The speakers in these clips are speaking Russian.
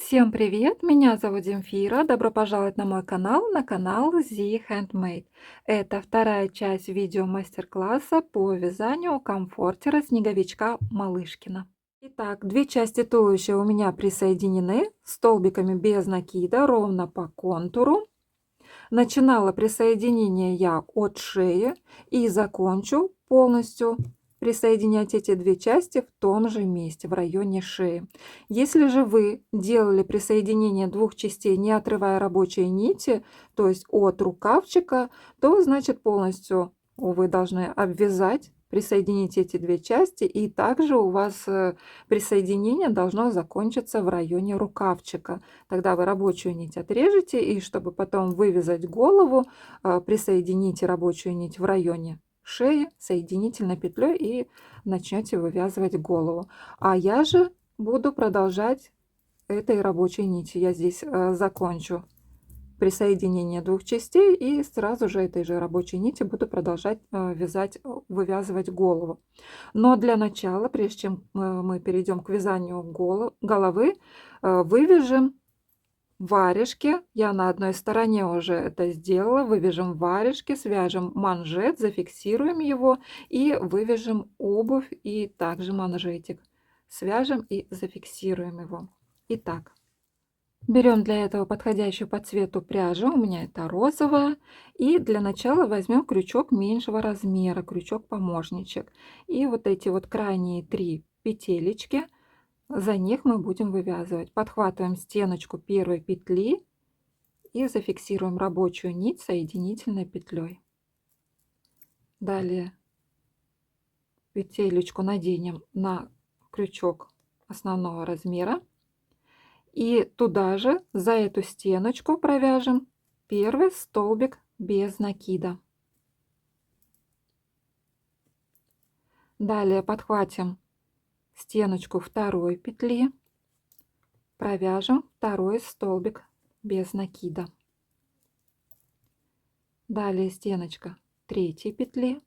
Всем привет! Меня зовут Земфира. Добро пожаловать на канал Z Handmade. Это вторая часть видео мастер-класса по вязанию комфортера снеговичка Малышкина. Итак, две части туловища у меня присоединены столбиками без накида ровно по контуру. Начинала присоединение я от шеи и закончу полностью присоединять эти две части в том же месте, в районе шеи. Если же вы делали присоединение двух частей, не отрывая рабочие нити, то есть от рукавчика, то значит полностью вы должны обвязать, присоединить эти две части, и также у вас присоединение должно закончиться в районе рукавчика. Тогда вы рабочую нить отрежете, и чтобы потом вывязать голову, присоедините рабочую нить в районе шеи соединительной петлей и начнете вывязывать голову. А я же буду продолжать этой рабочей нитью. Я здесь закончу присоединение двух частей и сразу же этой же рабочей нити буду продолжать вывязывать голову. Но для начала, прежде чем мы перейдем к вязанию головы, вывяжем варежки. Я на одной стороне уже это сделала. Вывяжем варежки, свяжем манжет, зафиксируем его и вывяжем обувь и также манжетик. Свяжем и зафиксируем его. Итак, берем для этого подходящую по цвету пряжу. У меня это розовая. И для начала возьмем крючок меньшего размера, крючок-помощничек. И вот эти вот крайние 3 петелечки, за них мы будем вывязывать. Подхватываем стеночку первой петли и зафиксируем рабочую нить соединительной петлей. Далее петелечку наденем на крючок основного размера. И туда же, за эту стеночку, провяжем первый столбик без накида. Далее подхватим стеночку второй петли, провяжем второй столбик без накида. Далее стеночка третьей петли,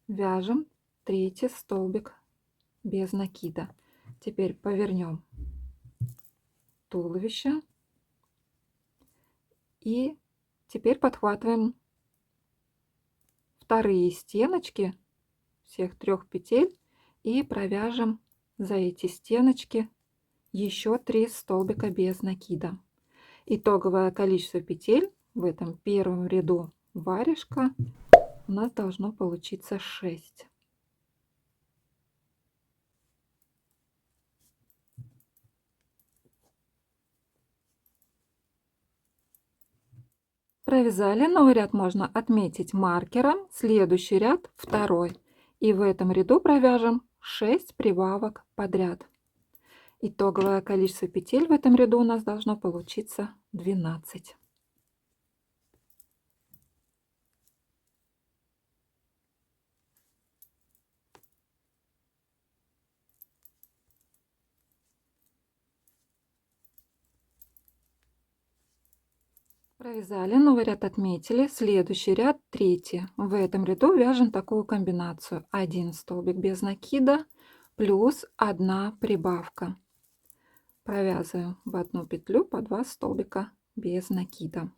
вяжем третий столбик без накида. Теперь повернем туловище и теперь подхватываем вторые стеночки всех 3 петель и провяжем за эти стеночки еще 3 столбика без накида. Итоговое количество петель в этом первом ряду варежка у нас должно получиться 6. Провязали, новый ряд можно отметить маркером, следующий ряд второй. И в этом ряду провяжем 6 прибавок подряд. Итоговое количество петель в этом ряду у нас должно получиться 12. Провязали, новый ряд отметили, следующий ряд третий. В этом ряду вяжем такую комбинацию: 1 столбик без накида плюс 1 прибавка. Провязываем в одну петлю по 2 столбика без накида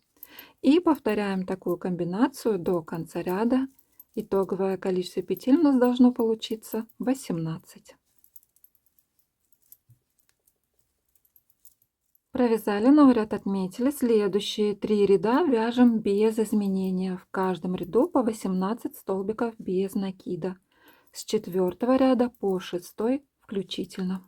и повторяем такую комбинацию до конца ряда. Итоговое количество петель у нас должно получиться 18. Провязали, новый ряд отметили, следующие 3 ряда вяжем без изменения, в каждом ряду по 18 столбиков без накида, с 4 ряда по 6 включительно.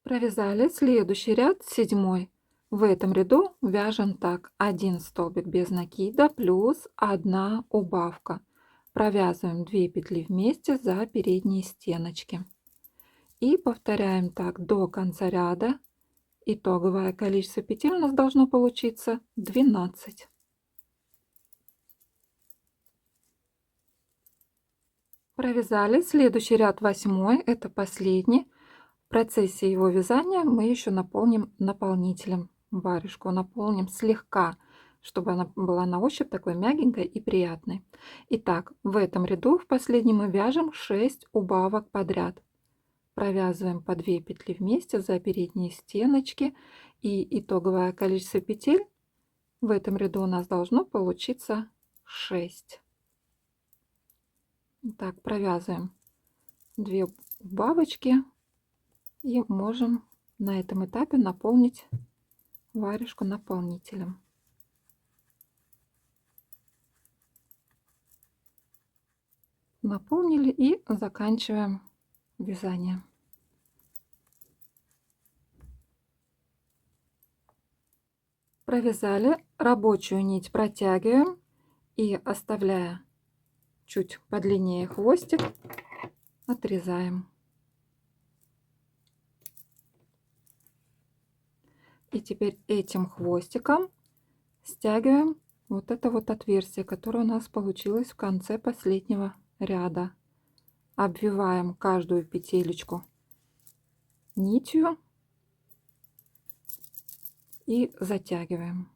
Провязали, следующий ряд 7. В этом ряду вяжем так: 1 столбик без накида плюс 1 убавка. Провязываем 2 петли вместе за передние стеночки и повторяем так до конца ряда. Итоговое количество петель у нас должно получиться 12. Провязали, следующий ряд 8, это последний. В процессе его вязания мы еще наполним наполнителем варежку, наполним слегка, чтобы она была на ощупь такой мягенькой и приятной. Итак, в этом ряду в последнем мы вяжем 6 убавок подряд. Провязываем по 2 петли вместе за передние стеночки, и итоговое количество петель в этом ряду у нас должно получиться 6. Так, провязываем 2 убавочки и можем на этом этапе наполнить варежку наполнителем. Наполнили и заканчиваем вязание. Провязали, рабочую нить протягиваем и, оставляя чуть подлиннее хвостик, отрезаем. И теперь этим хвостиком стягиваем вот это вот отверстие, которое у нас получилось в конце последнего ряда. Обвиваем каждую петелечку нитью и затягиваем.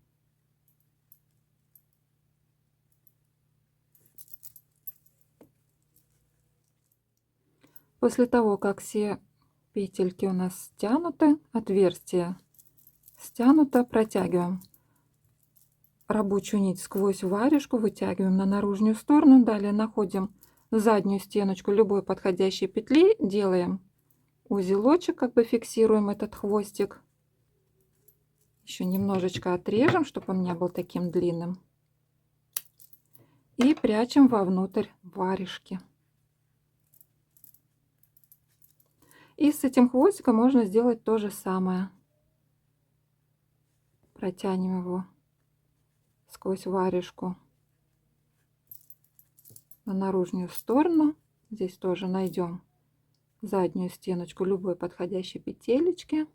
После того, как все петельки у нас стянуты, отверстие стянуто, протягиваем рабочую нить сквозь варежку, вытягиваем на наружную сторону, далее находим заднюю стеночку любой подходящей петли, делаем узелочек, как бы фиксируем этот хвостик. Еще немножечко отрежем, чтобы он не был таким длинным. И прячем вовнутрь варежки. И с этим хвостиком можно сделать то же самое. Протянем его сквозь варежку на наружную сторону. Здесь тоже найдем заднюю стеночку любой подходящей петелечки.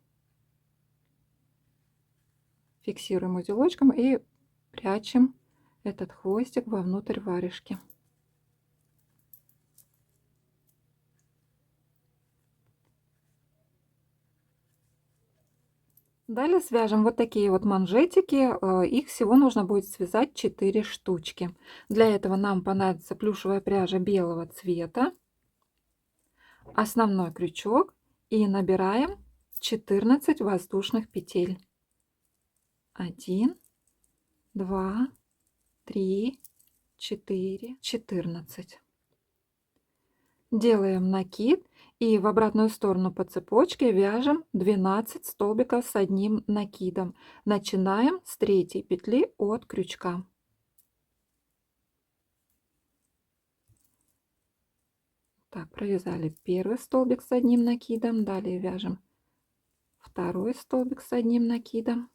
Фиксируем узелочком и прячем этот хвостик вовнутрь варежки. Далее свяжем вот такие вот манжетики. Их всего нужно будет связать 4 штучки. Для этого нам понадобится плюшевая пряжа белого цвета, основной крючок, и набираем 14 воздушных петель. 1, 2, 3, 4, 14. Делаем накид и в обратную сторону по цепочке вяжем 12 столбиков с одним накидом. Начинаем с 3 петли от крючка. Так, провязали первый столбик с одним накидом, далее вяжем второй столбик с одним накидом.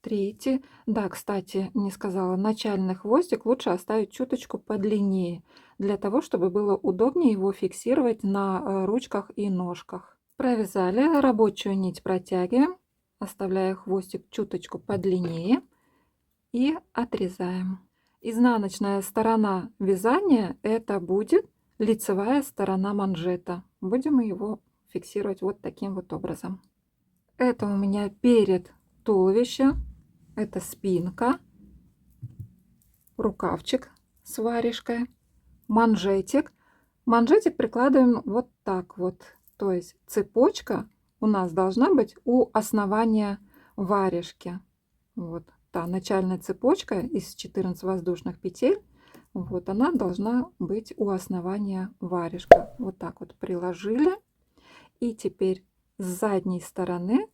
Третий. Да, кстати, не сказала, начальный хвостик лучше оставить чуточку подлиннее, для того, чтобы было удобнее его фиксировать на ручках и ножках. Провязали, рабочую нить протягиваем, оставляя хвостик чуточку подлиннее и отрезаем. Изнаночная сторона вязания — это будет лицевая сторона манжета. Будем его фиксировать вот таким вот образом. Это у меня перед туловищем. Это спинка, рукавчик с варежкой, манжетик. Манжетик прикладываем вот так вот. То есть цепочка у нас должна быть у основания варежки. Вот та начальная цепочка из 14 воздушных петель. Вот она должна быть у основания варежки. Вот так вот приложили. И теперь с задней стороны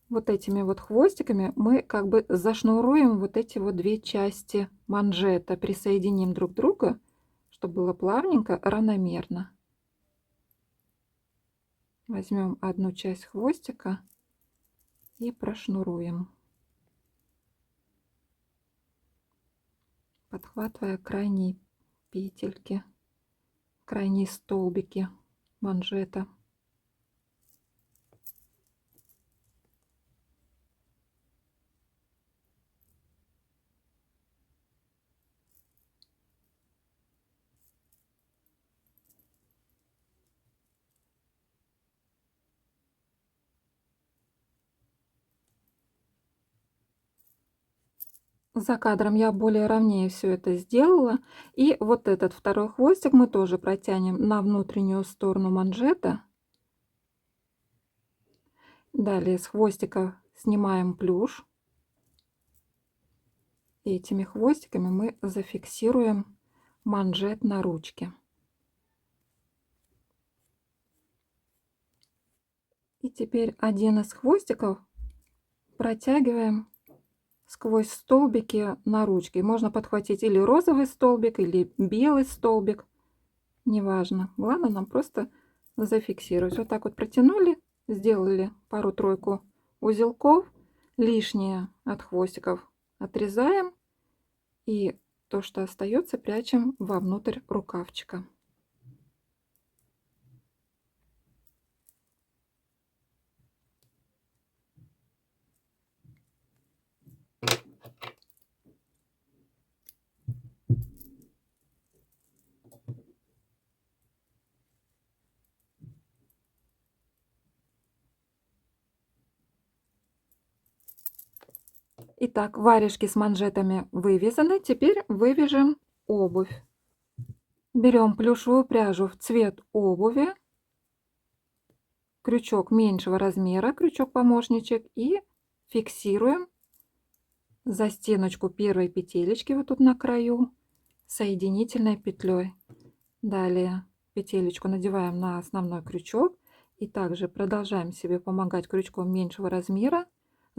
вот этими вот хвостиками мы как бы зашнуруем вот эти вот две части манжета, присоединим друг к другу, чтобы было плавненько, равномерно. Возьмем одну часть хвостика и прошнуруем, подхватывая крайние петельки, крайние столбики манжета. За кадром я более ровнее все это сделала. И вот этот второй хвостик мы тоже протянем на внутреннюю сторону манжета. Далее с хвостика снимаем плюш. И этими хвостиками мы зафиксируем манжет на ручке. И теперь один из хвостиков протягиваем сквозь столбики на ручке. Можно подхватить или розовый столбик, или белый столбик. Неважно. Главное нам просто зафиксировать. Вот так вот протянули, сделали пару-тройку узелков. Лишнее от хвостиков отрезаем. И то, что остается, прячем вовнутрь рукавчика. Итак, варежки с манжетами вывязаны. Теперь вывяжем обувь. Берем плюшевую пряжу в цвет обуви, крючок меньшего размера, крючок-помощничек, и фиксируем за стеночку первой петелечки вот тут на краю соединительной петлей. Далее петелечку надеваем на основной крючок и также продолжаем себе помогать крючком меньшего размера.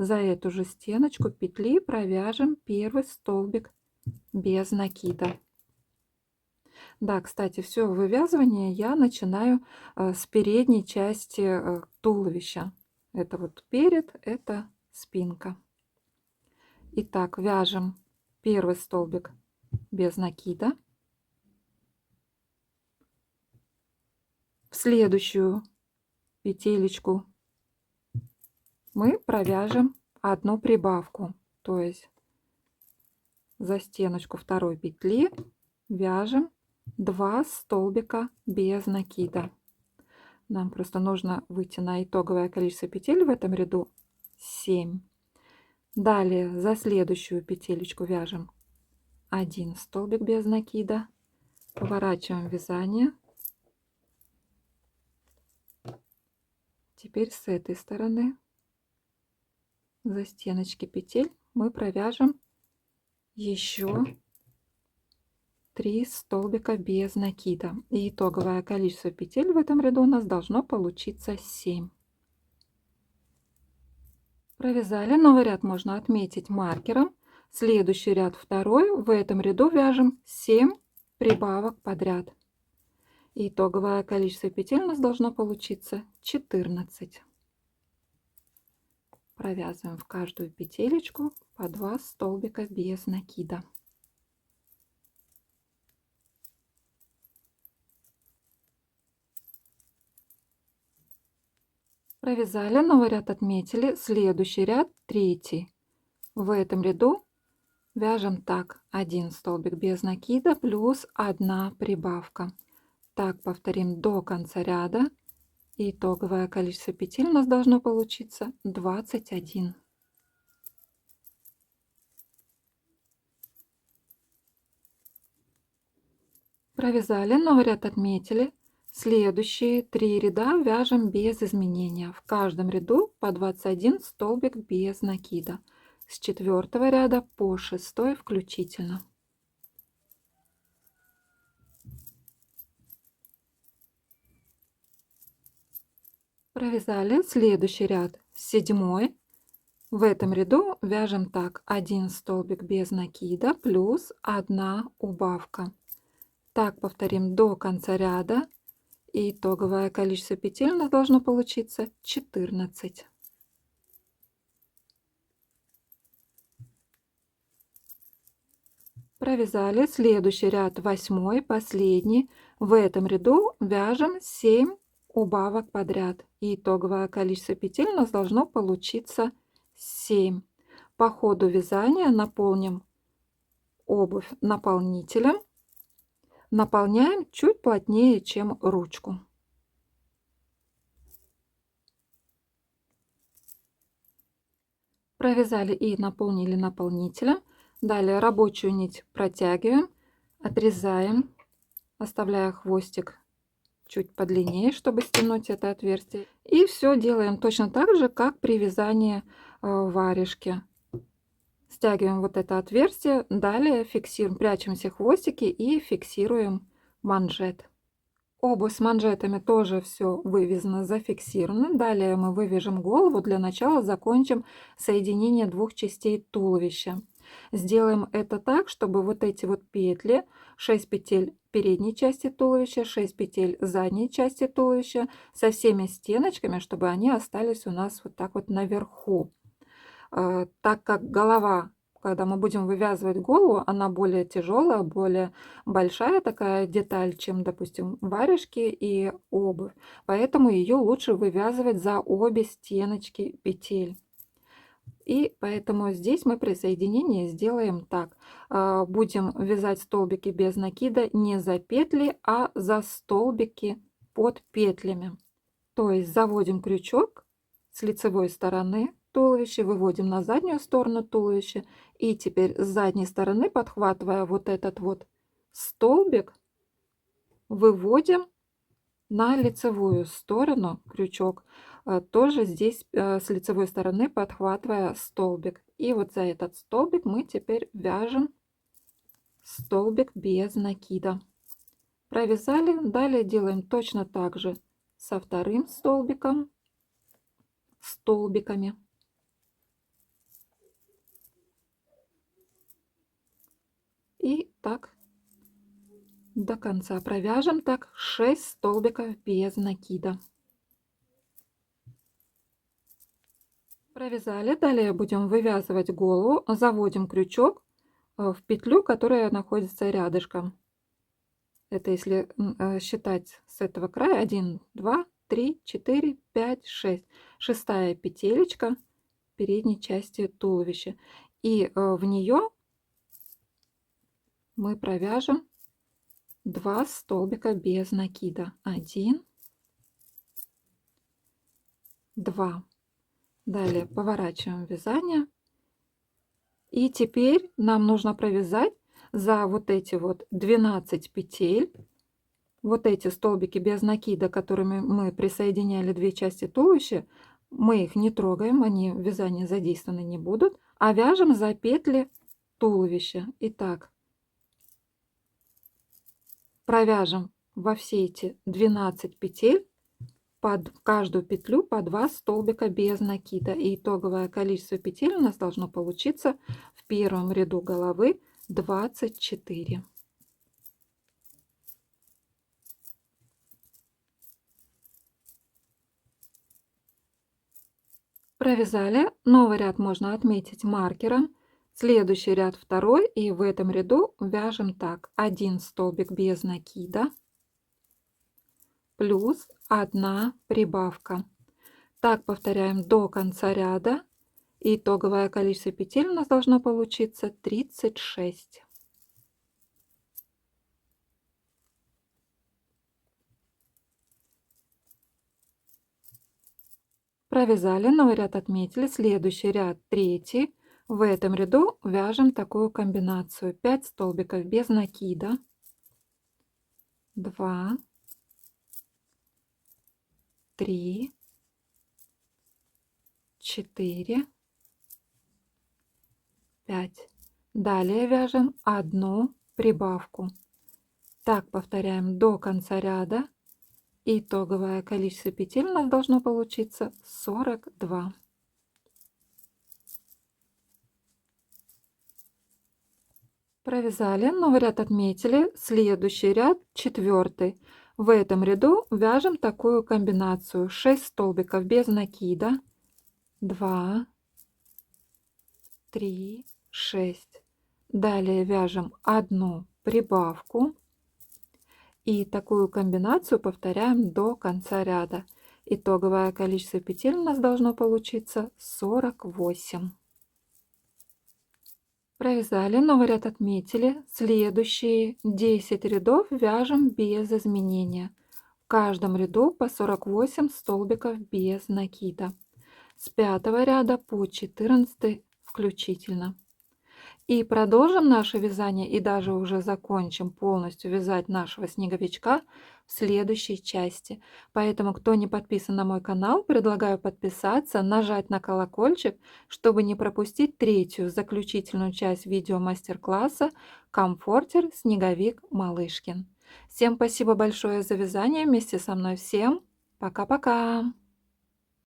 За эту же стеночку петли провяжем первый столбик без накида. Да, кстати, все вывязывание я начинаю с передней части туловища. Это вот перед, это спинка. Итак, вяжем первый столбик без накида. В следующую петелечку мы провяжем одну прибавку, то есть за стеночку второй петли вяжем 2 столбика без накида. Нам просто нужно выйти на итоговое количество петель в этом ряду 7. Далее за следующую петелечку вяжем 1 столбик без накида, поворачиваем вязание. Теперь с этой стороны за стеночки петель мы провяжем еще 3 столбика без накида. И итоговое количество петель в этом ряду у нас должно получиться 7. Провязали. Новый ряд можно отметить маркером. Следующий ряд второй. В этом ряду вяжем 7 прибавок подряд. И итоговое количество петель у нас должно получиться 14. Провязываем в каждую петелечку по 2 столбика без накида. Провязали, новый ряд отметили, следующий ряд третий. В этом ряду вяжем так: 1 столбик без накида плюс 1 прибавка. Так повторим до конца ряда. И итоговое количество петель у нас должно получиться 21. Провязали, новый ряд отметили. Следующие 3 ряда вяжем без изменения. В каждом ряду по 21 столбик без накида. С 4 ряда по 6 включительно. Провязали следующий ряд 7. В этом ряду вяжем так: 1 столбик без накида плюс 1 убавка. Так повторим до конца ряда. И итоговое количество петель у нас должно получиться 14. Провязали следующий ряд 8, последний. В этом ряду вяжем 7 убавок подряд. И итоговое количество петель у нас должно получиться 7. По ходу вязания наполним обувь наполнителем. Наполняем чуть плотнее, чем ручку. Провязали и наполнили наполнителем. Далее рабочую нить протягиваем, отрезаем, оставляя хвостик чуть подлиннее, чтобы стянуть это отверстие. И все делаем точно так же, как при вязании варежки. Стягиваем вот это отверстие, далее фиксируем, прячем все хвостики и фиксируем манжет. Обувь с манжетами тоже все вывязано, зафиксировано. Далее мы вывяжем голову. Для начала закончим соединение двух частей туловища. Сделаем это так, чтобы вот эти вот петли, 6 петель передней части туловища, 6 петель задней части туловища, со всеми стеночками, чтобы они остались у нас вот так вот наверху. Так как голова, когда мы будем вывязывать голову, она более тяжелая, более большая такая деталь, чем, допустим, варежки и обувь. Поэтому ее лучше вывязывать за обе стеночки петель. И поэтому здесь мы при соединении сделаем так. Будем вязать столбики без накида не за петли, а за столбики под петлями. То есть заводим крючок с лицевой стороны туловища, выводим на заднюю сторону туловища. И теперь с задней стороны, подхватывая вот этот вот столбик, выводим на лицевую сторону крючок. Тоже здесь с лицевой стороны подхватывая столбик. И вот за этот столбик мы теперь вяжем столбик без накида. Провязали, далее делаем точно так же со вторым столбиком, столбиками. И так до конца провяжем так 6 столбиков без накида. Провязали, далее будем вывязывать голову, заводим крючок в петлю, которая находится рядышком. Это если считать с этого края 1, 2, 3, 4, 5, 6. Шестая петелечка передней части туловища. И в нее мы провяжем 2 столбика без накида. 1, 2. Далее поворачиваем вязание. И теперь нам нужно провязать за вот эти вот 12 петель, вот эти столбики без накида, которыми мы присоединяли две части туловища, мы их не трогаем, они в вязании задействованы не будут, а вяжем за петли туловища. Итак, провяжем во все эти 12 петель под каждую петлю по 2 столбика без накида. И итоговое количество петель у нас должно получиться в первом ряду головы 24. Провязали. Новый ряд можно отметить маркером. Следующий ряд второй. И в этом ряду вяжем так. 1 столбик без накида плюс 1 прибавка. Так повторяем до конца ряда. Итоговое количество петель у нас должно получиться 36. Провязали, новый ряд отметили, следующий ряд третий. В этом ряду вяжем такую комбинацию: 5 столбиков без накида, 2, 3, 4, 5. Далее вяжем 1 прибавку. Так повторяем до конца ряда. Итоговое количество петель у нас должно получиться 42. Провязали, новый ряд отметили, следующий ряд четвертый. В этом ряду вяжем такую комбинацию: 6 столбиков без накида, 2, 3, 6. Далее вяжем 1 прибавку. И такую комбинацию повторяем до конца ряда. Итоговое количество петель у нас должно получиться 48. Провязали, новый ряд отметили. Следующие 10 рядов вяжем без изменения. В каждом ряду по 48 столбиков без накида. С 5 ряда по 14 включительно. И продолжим наше вязание и даже уже закончим полностью вязать нашего снеговичка в следующей части. Поэтому, кто не подписан на мой канал, предлагаю подписаться, нажать на колокольчик, чтобы не пропустить третью заключительную часть видео мастер-класса «Комфортер. Снеговик Малышкин». Всем спасибо большое за вязание вместе со мной. Всем пока-пока!